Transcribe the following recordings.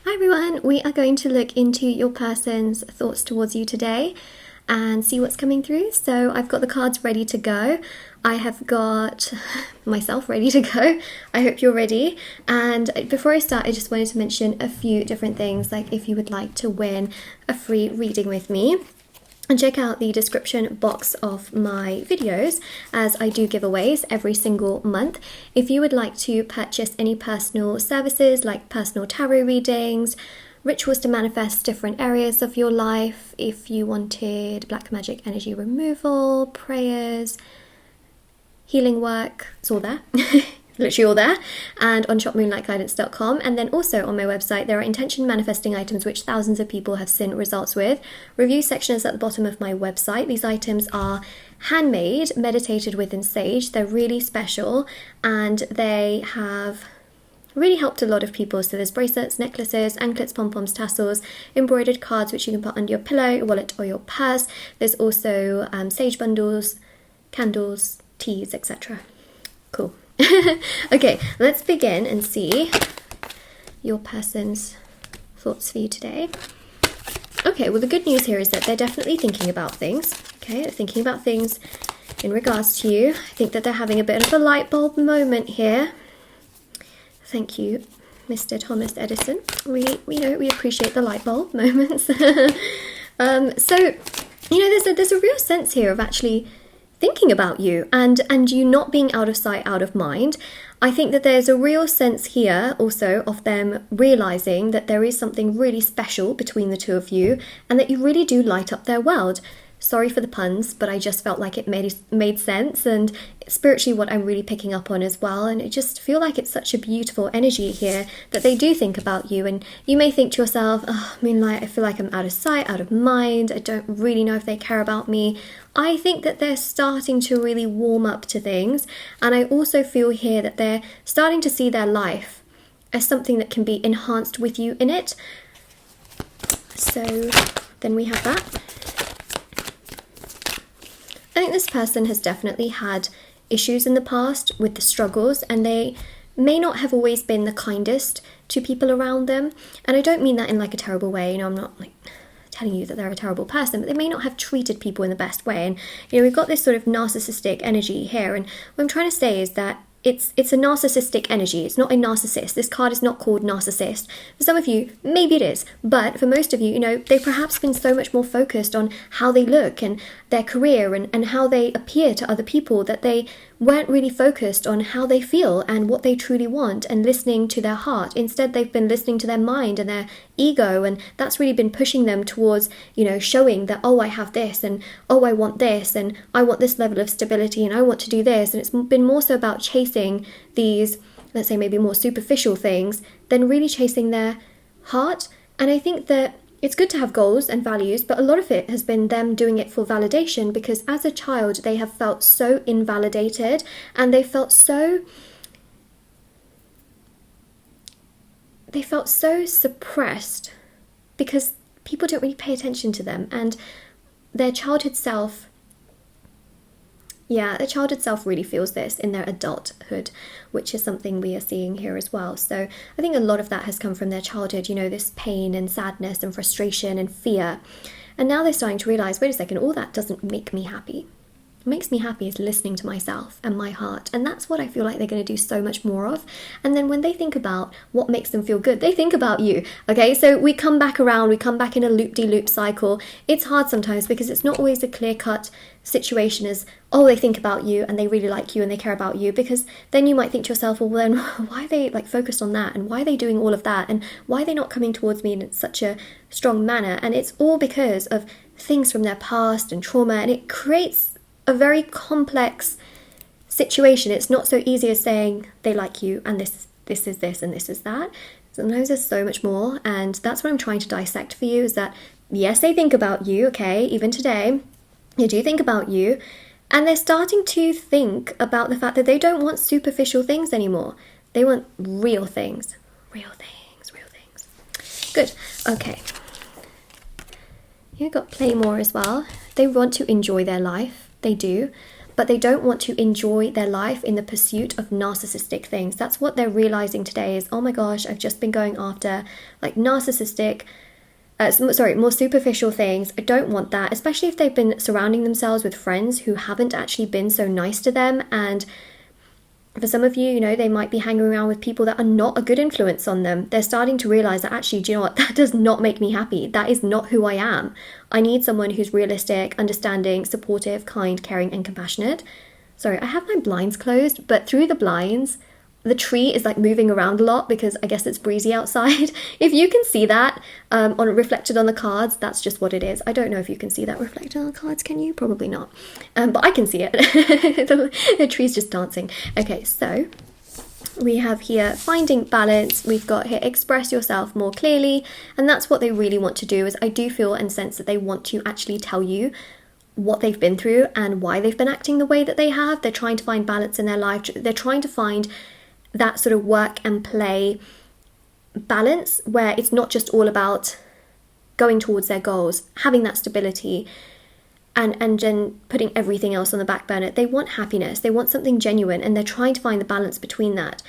Hi everyone, we are going to look into your person's thoughts towards you today and see what's coming through. So I've got the cards ready to go. I have got myself ready to go. I hope you're ready. And before I start, I just wanted to mention a few different things, like if you would like to win a free reading with me. And check out the description box of my videos, as I do giveaways every single month. If you would like to purchase any personal services like personal tarot readings, rituals to manifest different areas of your life, if you wanted black magic energy removal, prayers, healing work, it's all there. Literally all there, and on shopmoonlightguidance.com. And then also on my website there are intention manifesting items which thousands of people have seen results with. Review section is at the bottom of my website. These items are handmade, meditated with in sage. They're really special and they have really helped a lot of people. So there's bracelets, necklaces, anklets, pom-poms, tassels, embroidered cards which you can put under your pillow, your wallet or your purse. There's also sage bundles, candles, teas, etc. Cool. Okay, let's begin and see your person's thoughts for you today. Okay, well the good news here is that they're definitely thinking about things. Okay, they're thinking about things in regards to you. I think that they're having a bit of a light bulb moment here. Thank you, Mr. Thomas Edison. We appreciate the light bulb moments. So, there's a real sense here of actually thinking about you and you not being out of sight, out of mind. I think that there's a real sense here also of them realizing that there is something really special between the two of you and that you really do light up their world. Sorry for the puns, but I just felt like it made sense, and spiritually what I'm really picking up on as well. And I just feel like it's such a beautiful energy here that they do think about you. And you may think to yourself, oh, Moonlight, I feel like I'm out of sight, out of mind. I don't really know if they care about me. I think that they're starting to really warm up to things. And I also feel here that they're starting to see their life as something that can be enhanced with you in it. So then we have that. I think this person has definitely had issues in the past with the struggles, and they may not have always been the kindest to people around them. And I don't mean that in like a terrible way, I'm not like telling you that they're a terrible person, but they may not have treated people in the best way. And we've got this sort of narcissistic energy here, and what I'm trying to say is that it's a narcissistic energy. It's not a narcissist. This card is not called narcissist. For some of you, maybe it is. But for most of you, they've perhaps been so much more focused on how they look and their career and how they appear to other people that they weren't really focused on how they feel and what they truly want and listening to their heart. Instead, they've been listening to their mind and their ego, and that's really been pushing them towards, showing that, oh, I have this, and oh, I want this, and I want this level of stability, and I want to do this. And it's been more so about chasing these, let's say, maybe more superficial things than really chasing their heart. And I think that it's good to have goals and values, but a lot of it has been them doing it for validation, because as a child they have felt so invalidated and they felt so suppressed because people don't really pay attention to them, and their childhood self really feels this in their adulthood, which is something we are seeing here as well. So I think a lot of that has come from their childhood, this pain and sadness and frustration and fear. And now they're starting to realize, wait a second, all that doesn't make me happy. What makes me happy is listening to myself and my heart. And that's what I feel like they're going to do so much more of. And then when they think about what makes them feel good, they think about you. Okay, so we come back around, we come back in a loop-de-loop cycle. It's hard sometimes because it's not always a clear-cut situation as, oh, they think about you and they really like you and they care about you, because then you might think to yourself, well, then why are they focused on that, and why are they doing all of that, and why are they not coming towards me in such a strong manner? And it's all because of things from their past and trauma, and it creates a very complex situation. It's not so easy as saying they like you and this is this and this is that. Sometimes there's so much more, and that's what I'm trying to dissect for you, is that yes, they think about you, okay, even today they do think about you, and they're starting to think about the fact that they don't want superficial things anymore. They want real things. Good. Okay, you've got play more as well. They want to enjoy their life. They do. but they don't want to enjoy their life in the pursuit of narcissistic things. That's what they're realizing today is, oh my gosh, I've just been going after like narcissistic, more superficial things. I don't want that, especially if they've been surrounding themselves with friends who haven't actually been so nice to them. And for some of you, you know, they might be hanging around with people that are not a good influence on them. They're starting to realize that actually, do you know what, that does not make me happy. That is not who I am. I need someone who's realistic, understanding, supportive, kind, caring, and compassionate. Sorry, I have my blinds closed, but through the blinds, the tree is like moving around a lot because I guess it's breezy outside. If you can see that reflected on the cards, that's just what it is. I don't know if you can see that reflected on the cards, can you? Probably not. But I can see it. The tree's just dancing. Okay, so we have here finding balance. We've got here express yourself more clearly. And that's what they really want to do. Is I do feel and sense that they want to actually tell you what they've been through and why they've been acting the way that they have. They're trying to find balance in their life. They're trying to find that sort of work and play balance where it's not just all about going towards their goals, having that stability and then putting everything else on the back burner. They want happiness, they want something genuine, and they're trying to find the balance between that.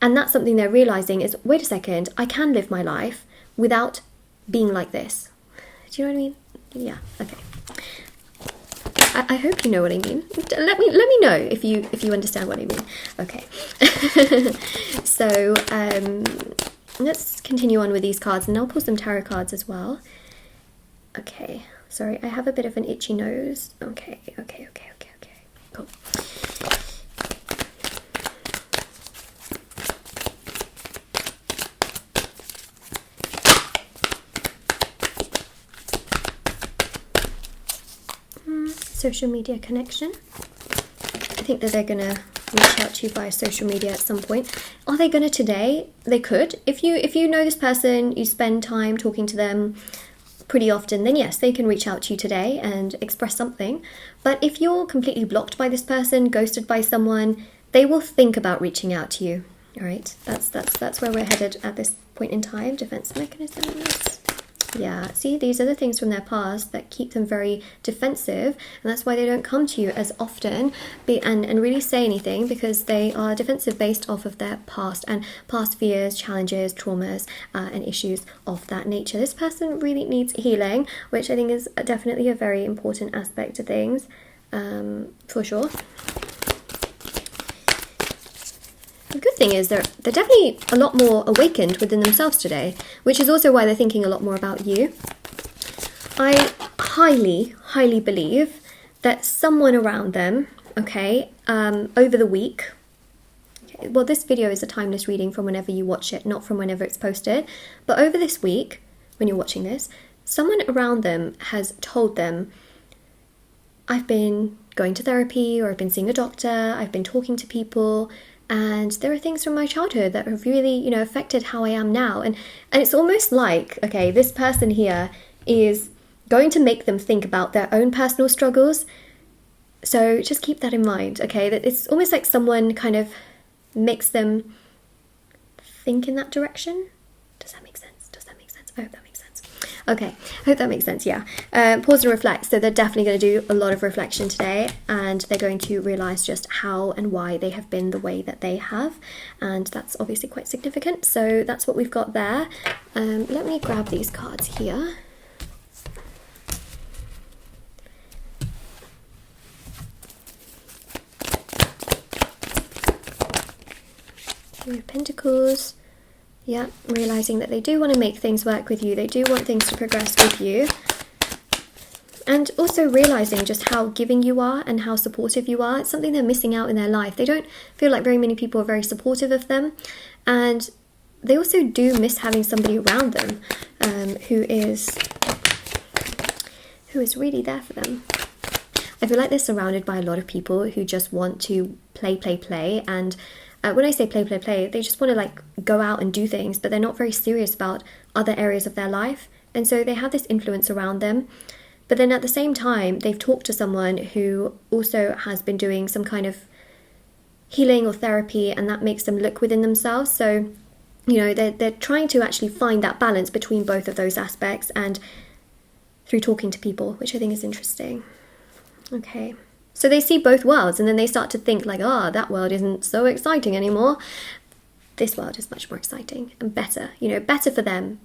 And that's something they're realizing is, wait a second, I can live my life without being like this. Do you know what I mean? Yeah, okay. I hope you know what I mean. Let me know if you understand what I mean. Okay. So let's continue on with these cards, and I'll pull some tarot cards as well. Okay. Sorry, I have a bit of an itchy nose. Okay. Cool. Social media connection. I think that they're going to reach out to you via social media at some point. Are they going to today? They could. If you know this person, you spend time talking to them pretty often, then yes, they can reach out to you today and express something. But if you're completely blocked by this person, ghosted by someone, they will think about reaching out to you. All right, that's where we're headed at this point in time. Defense mechanisms. Yeah, see, these are the things from their past that keep them very defensive, and that's why they don't come to you as often and really say anything, because they are defensive based off of their past and past fears, challenges, traumas, and issues of that nature. This person really needs healing, which I think is definitely a very important aspect of things, for sure. The good thing is they're definitely a lot more awakened within themselves today, which is also why they're thinking a lot more about you. I highly, highly believe that someone around them, okay, over the week, okay, well, this video is a timeless reading from whenever you watch it, not from whenever it's posted, but over this week, when you're watching this, someone around them has told them, I've been going to therapy, or I've been seeing a doctor, I've been talking to people, and there are things from my childhood that have really, you know, affected how I am now. And it's almost like, okay, this person here is going to make them think about their own personal struggles. So just keep that in mind, okay? That it's almost like someone kind of makes them think in that direction. Does that make sense? I hope that makes sense. Okay, I hope that makes sense, yeah. Pause and reflect. So they're definitely going to do a lot of reflection today, and they're going to realise just how and why they have been the way that they have, and that's obviously quite significant. So that's what we've got there. Let me grab these cards here. Three of Pentacles. Yeah, realising that they do want to make things work with you. They do want things to progress with you. And also realising just how giving you are and how supportive you are. It's something they're missing out in their life. They don't feel like very many people are very supportive of them. And they also do miss having somebody around them who is really there for them. I feel like they're surrounded by a lot of people who just want to play. And when I say play, they just want to like go out and do things, but they're not very serious about other areas of their life. And so they have this influence around them. But then at the same time, they've talked to someone who also has been doing some kind of healing or therapy, and that makes them look within themselves. So, you know, they're trying to actually find that balance between both of those aspects, and through talking to people, which I think is interesting. Okay, So they see both worlds, and then they start to think like, ah, that world isn't so exciting anymore. This world is much more exciting and better, you know, better for them.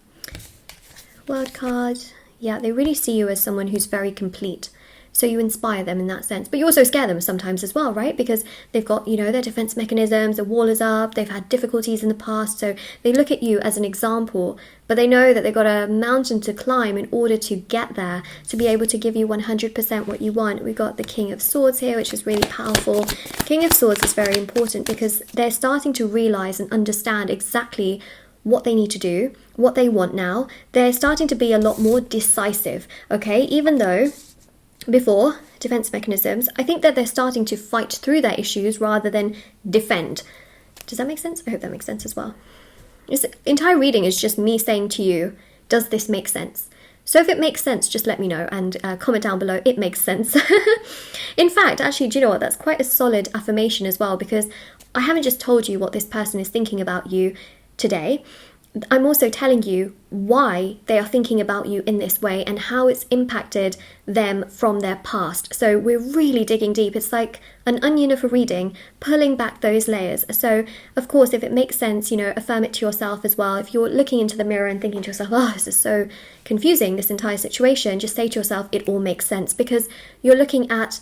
World card. Yeah, they really see you as someone who's very complete. So you inspire them in that sense. But you also scare them sometimes as well, right? Because they've got, you know, their defense mechanisms, the wall is up, they've had difficulties in the past. So they look at you as an example, but they know that they've got a mountain to climb in order to get there, to be able to give you 100% what you want. We've got the King of Swords here, which is really powerful. King of Swords is very important because they're starting to realize and understand exactly what they need to do, what they want now. They're starting to be a lot more decisive, okay? Even though before, defense mechanisms, I think that they're starting to fight through their issues rather than defend. Does that make sense? I hope that makes sense as well. This entire reading is just me saying to you, does this make sense? So if it makes sense, just let me know and comment down below, it makes sense. In fact, actually, do you know what? That's quite a solid affirmation as well, because I haven't just told you what this person is thinking about you today. I'm also telling you why they are thinking about you in this way and how it's impacted them from their past. So we're really digging deep. It's like an onion of a reading, pulling back those layers. So of course, if it makes sense, you know, affirm it to yourself as well. If you're looking into the mirror and thinking to yourself, oh, this is so confusing, this entire situation, just say to yourself, it all makes sense, because you're looking at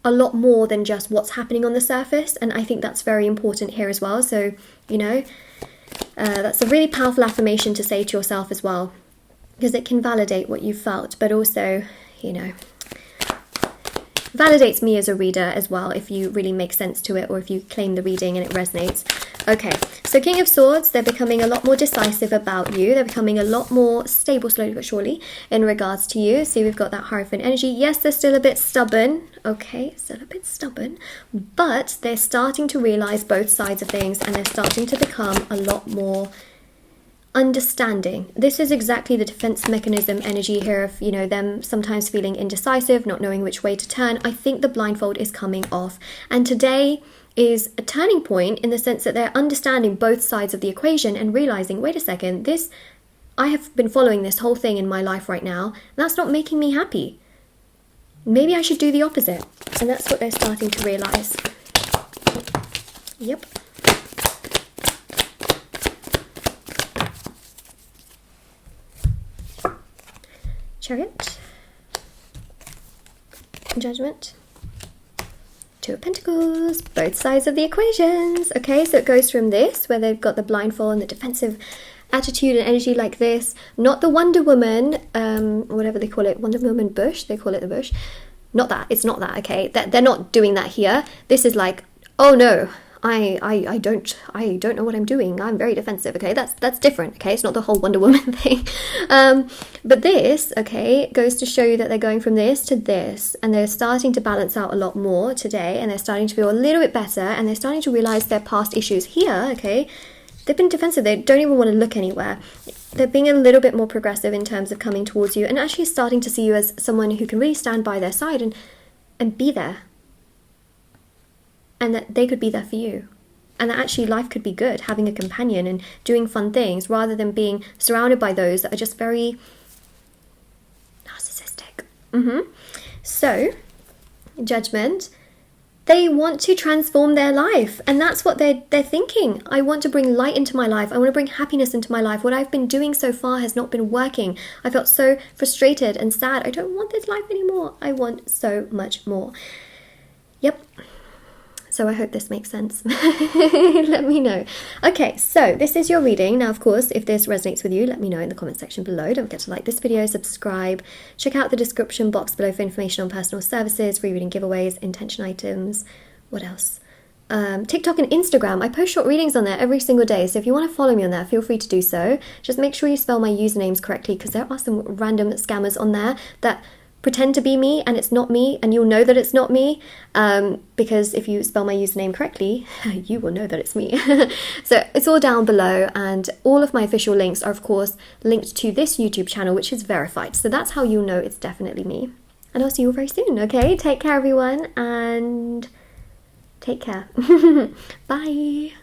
a lot more than just what's happening on the surface. And I think that's very important here as well. So, you know, that's a really powerful affirmation to say to yourself as well, because it can validate what you felt, but also, you know, validates me as a reader as well if you really make sense to it, or if you claim the reading and it resonates. Okay, so King of Swords, they're becoming a lot more decisive about you. They're becoming a lot more stable, slowly but surely, in regards to you. See, we've got that Hierophant energy. Yes, they're still a bit stubborn. Okay, still a bit stubborn. But they're starting to realize both sides of things, and they're starting to become a lot more understanding. This is exactly the defense mechanism energy here of, you know, them sometimes feeling indecisive, not knowing which way to turn. I think the blindfold is coming off. And today is a turning point in the sense that they're understanding both sides of the equation and realizing, wait a second, this, I have been following this whole thing in my life right now, and that's not making me happy. Maybe I should do the opposite. And that's what they're starting to realize. Yep. Chariot. Judgment. Two of Pentacles, both sides of the equations. Okay, so it goes from this, where they've got the blindfold and the defensive attitude and energy like this, not the Wonder Woman, whatever they call it, Wonder Woman bush, they call it the bush. Not that, it's not that, okay? They're not doing that here. This is like, oh no, I don't know what I'm doing. I'm very defensive, okay? That's different, okay? It's not the whole Wonder Woman thing. But this, okay, goes to show you that they're going from this to this, and they're starting to balance out a lot more today, and they're starting to feel a little bit better, and they're starting to realize their past issues here, okay? They've been defensive. They don't even want to look anywhere. They're being a little bit more progressive in terms of coming towards you and actually starting to see you as someone who can really stand by their side and be there. And that they could be there for you. And that actually life could be good, having a companion and doing fun things, rather than being surrounded by those that are just very narcissistic. So, Judgment, they want to transform their life, and that's what they're thinking. I want to bring light into my life. I want to bring happiness into my life. What I've been doing so far has not been working. I felt so frustrated and sad. I don't want this life anymore. I want so much more. Yep. So I hope this makes sense. Let me know. Okay, so this is your reading. Now, of course, if this resonates with you, let me know in the comment section below. Don't forget to like this video, subscribe, check out the description box below for information on personal services, free reading giveaways, intention items. What else? TikTok and Instagram. I post short readings on there every single day, so if you want to follow me on there, feel free to do so. Just make sure you spell my usernames correctly, because there are some random scammers on there that pretend to be me and it's not me, and you'll know that it's not me, because if you spell my username correctly, you will know that it's me. So it's all down below, and all of my official links are of course linked to this YouTube channel, which is verified, so that's how you'll know it's definitely me. And I'll see you all very soon. Okay, take care everyone, and take care. Bye.